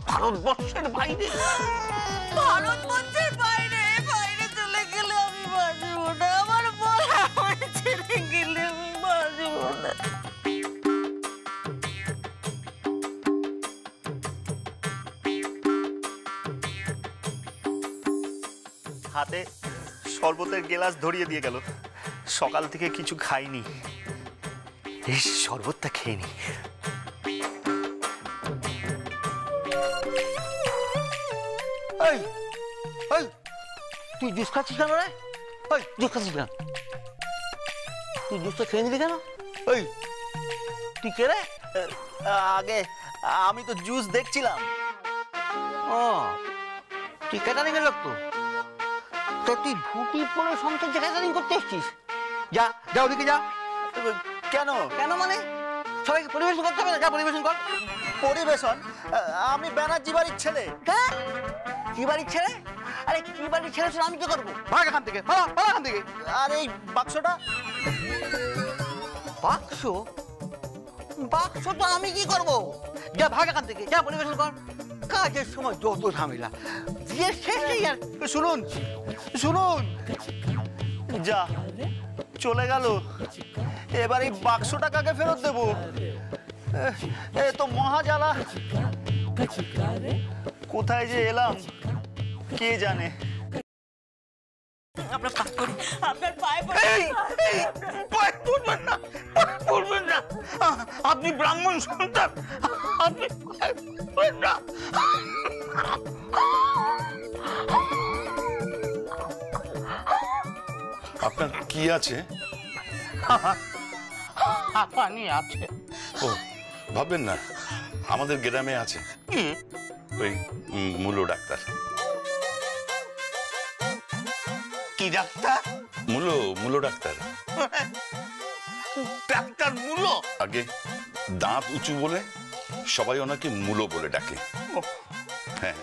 ভারতবর্ষের বাইরে। ভারতবর্ষের বাইরে বাইরে চলে গেলে আমি বাঁচবো না। আমার বল আমায় ছেড়ে গেলে আমি বাঁচবো না। হাতে শরবতের গ্লাস ধরিয়ে দিয়ে গেল। সকাল থেকে কিছু খাইনি, এই শরবতটা খেয়ে নি। এই এই তুই জুস খাচ্ছিস কেন রে? এই জুস খাচ্ছিস কেন? তুই জুসটা খেয়ে নিলি কেন? এই তুই কে রে? আগে আমি তো জুস দেখছিলাম। ও তুই ক্যাটারিং এর লোক তো? তো তুই ধুতি পরে সংসার ক্যাটারিং করতে এসছিস? যা যা ওদিকে যা। কেন? কেন মানে সবাইকে পরিবেশন করতে হবে না? যা পরিবেশন কর। পরিবেশন? আমি ব্যানার্জি বাড়ির ছেলে। হ্যাঁ কি বাড়ির ছেলে? আরে কি বাড়ির ছেলে আমি কি করবো? ভাগ এখান থেকে, ভাগ এখান থেকে। আর এই বাক্সটা? বাক্স? বাক্সটা আমি কি করবো? যা ভাগ এখান থেকে, যা পরিবেশন কর। কাজের সময় যত ঝামেলা, বিয়ের শেষেই আর। শুনুন শুনুন, যা চলে গেল, এবার এই বাক্সটা কাকে ফেরত দেবো? এ তো মহাজালা। কোথায় যে এলাম কে জানে। আপনার পা পড়ি, আপনার পায়ে পড়ি। পায়ে পড়বেন না, পায়ে পড়বেন না। আপনি ব্রাহ্মণ সন্তান, আপনি পায়ে পড়বেন না। আপনার কি আছে? পানি আছে। ও ভাববেন না, আমাদের গ্রামে আছে ওই মূলো ডাক্তার। কি ডাক্তার? মূলো ডাক্তার। ডাক্তার মূলো? আগে দাঁত উঁচু বলে সবাই ওনাকে মূলো বলে ডাকে। হ্যাঁ